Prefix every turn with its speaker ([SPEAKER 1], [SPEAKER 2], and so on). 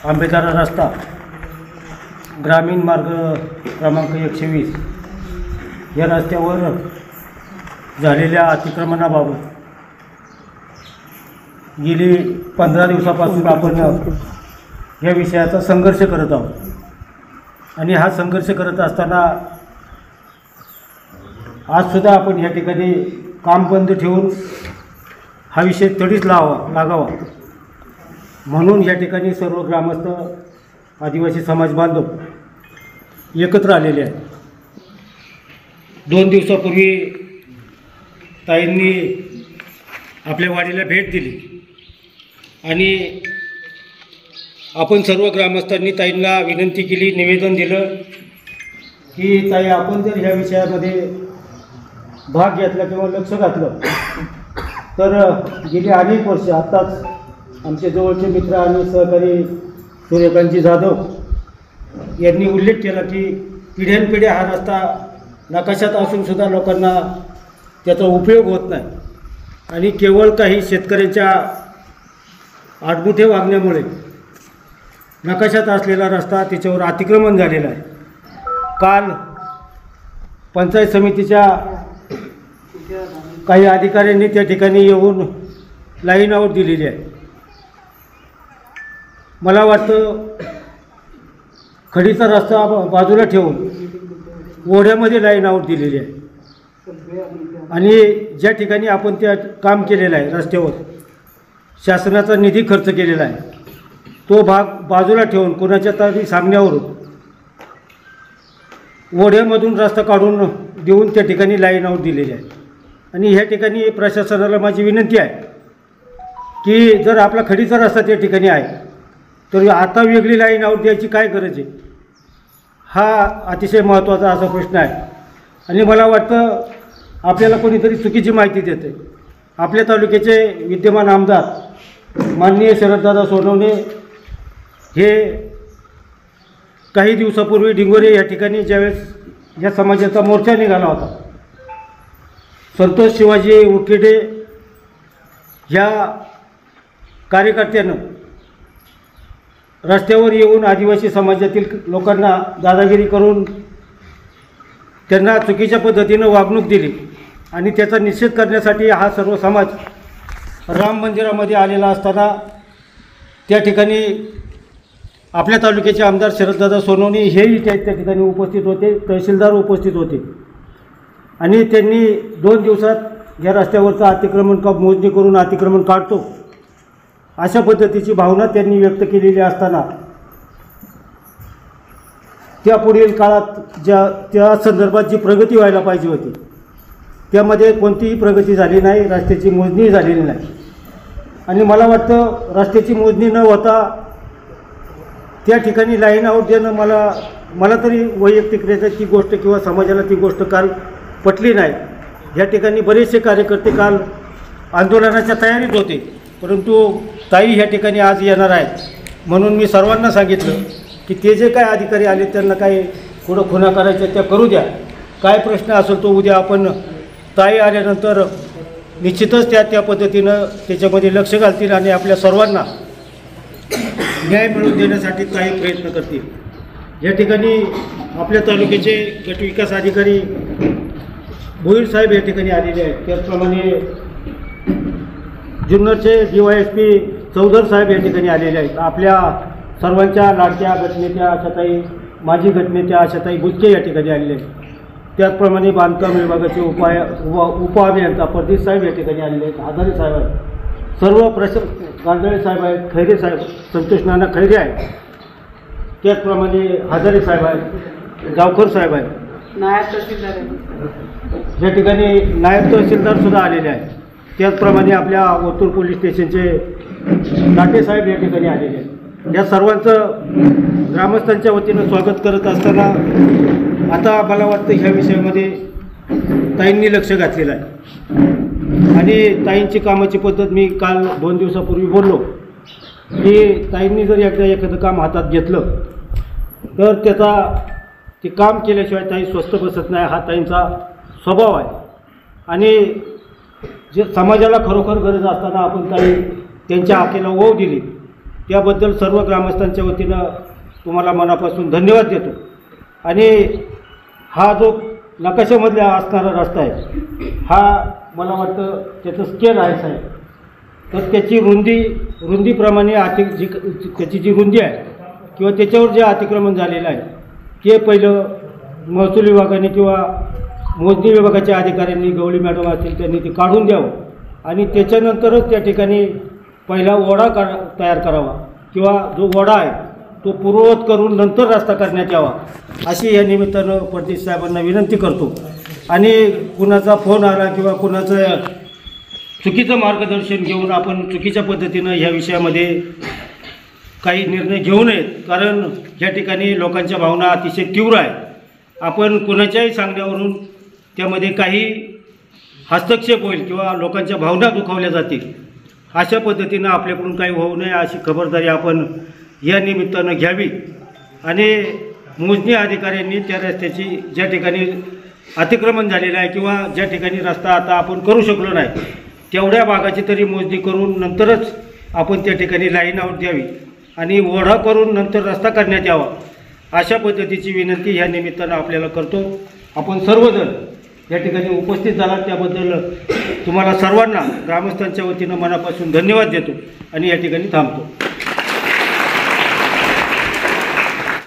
[SPEAKER 1] आंबेदारा रस्ता ग्रामीण मार्ग क्रमांक 120 या रस्त्यावर झालेल्या अतिक्रमणाबाबत गेली 15 दिवसापासून आपण या विषयाचा संघर्ष करत आहोत आणि हा संघर्ष करत असताना आजसुद्धा आपण या ठिकाणी काम बंद ठेवून हा विषय तडीच लागावा म्हणून या ठिकाणी सर्व ग्रामस्थ आदिवासी समाज बांधव एकत्र आलेले आहेत। 2 दिवसापूर्वी ताईंनी आपल्या वाडीला भेट दिली आणि आपण सर्व ग्रामस्थांनी ताईंना विनंती केली, निवेदन दिलं की ताई आपण जर ह्या विषयामध्ये भाग घेतला किंवा लक्ष घातलं तर गेली अनेक वर्षे आत्ताच आमचे जवळचे मित्र आणि सहकारी सूर्यकांतजी जाधव यांनी उल्लेख केला की पिढ्यानपिढ्या हा रस्ता नकाशात असूनसुद्धा लोकांना त्याचा उपयोग होत नाही आणि केवळ काही शेतकऱ्यांच्या आडमुठे वागण्यामुळे नकाशात असलेला रस्ता त्याच्यावर अतिक्रमण झालेला आहे। काल पंचायत समितीच्या काही अधिकाऱ्यांनी त्या ठिकाणी येऊन लाईन आऊट दिलेली आहे। मला वाटतं खडीचा रस्ता बाजूला ठेवून ओढ्यामध्ये लाईन आऊट दिलेली आहे आणि ज्या ठिकाणी आपण त्या काम केलेलं आहे रस्त्यावर शासनाचा निधी खर्च केलेला आहे तो भाग बाजूला ठेवून कोणाच्या तरी सांगण्यावरून ओढ्यामधून रस्ता काढून देऊन त्या ठिकाणी लाईन आऊट दिलेली आहे। आणि ह्या ठिकाणी प्रशासनाला माझी विनंती आहे की जर आपला खडीचा रस्ता त्या ठिकाणी आहे तर आता वेगळी लाईन आऊट द्यायची काय गरज आहे, हा अतिशय महत्त्वाचा असा प्रश्न आहे। आणि मला वाटतं आपल्याला कोणीतरी चुकीची माहिती देते। आपल्या तालुक्याचे विद्यमान आमदार माननीय शरददादा सोनवणे हे काही दिवसापूर्वी डिंगोरे या ठिकाणी ज्यावेळेस या समाजाचा मोर्चा निघाला होता, संतोष शिवाजी उकेडे ह्या कार्यकर्त्यानं रस्त्यावर येऊन आदिवासी समाजातील लोकांना दादागिरी करून त्यांना चुकीच्या पद्धतीनं वागणूक दिली आणि त्याचा निषेध करण्यासाठी हा सर्व समाज राम मंदिरामध्ये आलेला असताना त्या ठिकाणी आपल्या तालुक्याचे आमदार शरददादा सोनवणे हेही त्या ठिकाणी उपस्थित होते, तहसीलदार उपस्थित होते आणि त्यांनी 2 दिवसात या रस्त्यावरचं अतिक्रमण मोजणी करून अतिक्रमण काढतो अशा पद्धतीची भावना त्यांनी व्यक्त केलेली असताना त्या पुढील काळात त्या संदर्भात जी प्रगती व्हायला पाहिजे होती त्यामध्ये कोणतीही प्रगती झाली नाही, रस्त्याची मोजणी झालेली नाही। आणि मला वाटतं रस्त्याची मोजणी न होता त्या ठिकाणी लाईन आऊट देणं मला तरी वैयक्तिकरित्या ती गोष्ट किंवा समाजाला ती गोष्ट काल पटली नाही। या ठिकाणी बरेचसे कार्यकर्ते काल आंदोलनाच्या तयारीत होते, परंतु ताई ह्या ठिकाणी आज येणार आहेत म्हणून मी सर्वांना सांगितलं की ते जे काय अधिकारी आले त्यांना काय पुढं खुणा करायच्या त्या करू द्या, काय प्रश्न असेल तो उद्या आपण ताई आल्यानंतर निश्चितच त्या पद्धतीनं त्याच्यामध्ये लक्ष घालतील आणि आपल्या सर्वांना न्याय मिळवून देण्यासाठी ताई प्रयत्न करतील। या ठिकाणी आपल्या तालुक्याचे गटविकास अधिकारी भोईर साहेब या ठिकाणी आलेले आहेत, त्याचप्रमाणे जुन्नरचे DYSP चौधर साहेब या ठिकाणी आलेले आहेत। आपल्या सर्वांच्या लाडक्या गटनेत्या आशाताई, माजी गटनेत्या आशाताई बुचके या ठिकाणी आलेले आहेत। त्याचप्रमाणे बांधकाम विभागाचे उपअभियंता परदेश साहेब या ठिकाणी आलेले आहेत, हजारे साहेब आहेत, सर्व गांधळे साहेब आहेत, खैरे साहेब, संतोष नाना खैरे आहेत, त्याचप्रमाणे हजारे साहेब आहेत, गावकर साहेब आहेत, नायब तहसीलदार या ठिकाणी नायब तहसीलदारसुद्धा आलेले आहेत। त्याचप्रमाणे आपल्या ओतूर पोलीस स्टेशनचे लाटे साहेब या ठिकाणी आलेले आहेत। या सर्वांचं ग्रामस्थांच्या वतीनं स्वागत करत असताना आता मला वाटतं ह्या विषयामध्ये ताईंनी लक्ष घातलेलं आहे आणि ताईंची कामाची पद्धत मी काल 2 दिवसापूर्वी बोललो की ताईंनी जर एकदा एखादं काम हातात घेतलं तर ते काम केल्याशिवाय ताई स्वस्थ बसत नाही, हा ताईंचा स्वभाव आहे। आणि जे समाजाला खरोखर गरज असताना आपण काही त्यांच्या हाकेला ओव दिली, त्याबद्दल सर्व ग्रामस्थांच्या वतीनं तुम्हाला मनापासून धन्यवाद देतो. आणि हा जो नकाशामधला असणारा रस्ता आहे, हा मला वाटतं त्याचं स्केल आहे साहेब, तर त्याची रुंदीप्रमाणे त्याची जी रुंदी आहे किंवा त्याच्यावर जे अतिक्रमण झालेलं आहे ते पहिलं महसूल विभागाने किंवा मोजणी विभागाच्या अधिकाऱ्यांनी, गवळी मॅडम असतील त्यांनी ते काढून द्यावं आणि त्याच्यानंतरच त्या ठिकाणी पहिला ओढा तयार करावा किंवा जो ओढा आहे तो पूर्ववत करून नंतर रस्ता करण्यात यावा, अशी या निमित्तानं फडणवीस साहेबांना विनंती करतो. आणि कुणाचा फोन आला किंवा कुणाचं चुकीचं मार्गदर्शन घेऊन आपण चुकीच्या पद्धतीनं ह्या विषयामध्ये काही निर्णय घेऊ नयेत, कारण या ठिकाणी लोकांच्या भावना अतिशय तीव्र आहे. आपण कुणाच्याही सांगण्यावरून त्यामध्ये काही हस्तक्षेप होईल किंवा लोकांच्या भावना दुखावल्या जातील, अशा पद्धतीनं आपल्याकडून काही होऊ नये अशी खबरदारी आपण या निमित्तानं घ्यावी. आणि मोजणी अधिकाऱ्यांनी त्या रस्त्याची ज्या ठिकाणी अतिक्रमण झालेलं आहे किंवा ज्या ठिकाणी रस्ता आता आपण करू शकलो नाही तेवढ्या भागाची तरी मोजणी करून नंतरच आपण त्या ठिकाणी लाईन आउट द्यावी आणि ओढा करून नंतर रस्ता करण्यात यावा, अशा पद्धतीची विनंती ह्या निमित्तानं आपल्याला करतो. आपण सर्वजण या ठिकाणी उपस्थित झालात त्याबद्दल तुम्हाला सर्वांना ग्रामस्थांच्या वतीनं मनापासून धन्यवाद देतो आणि या ठिकाणी थांबतो.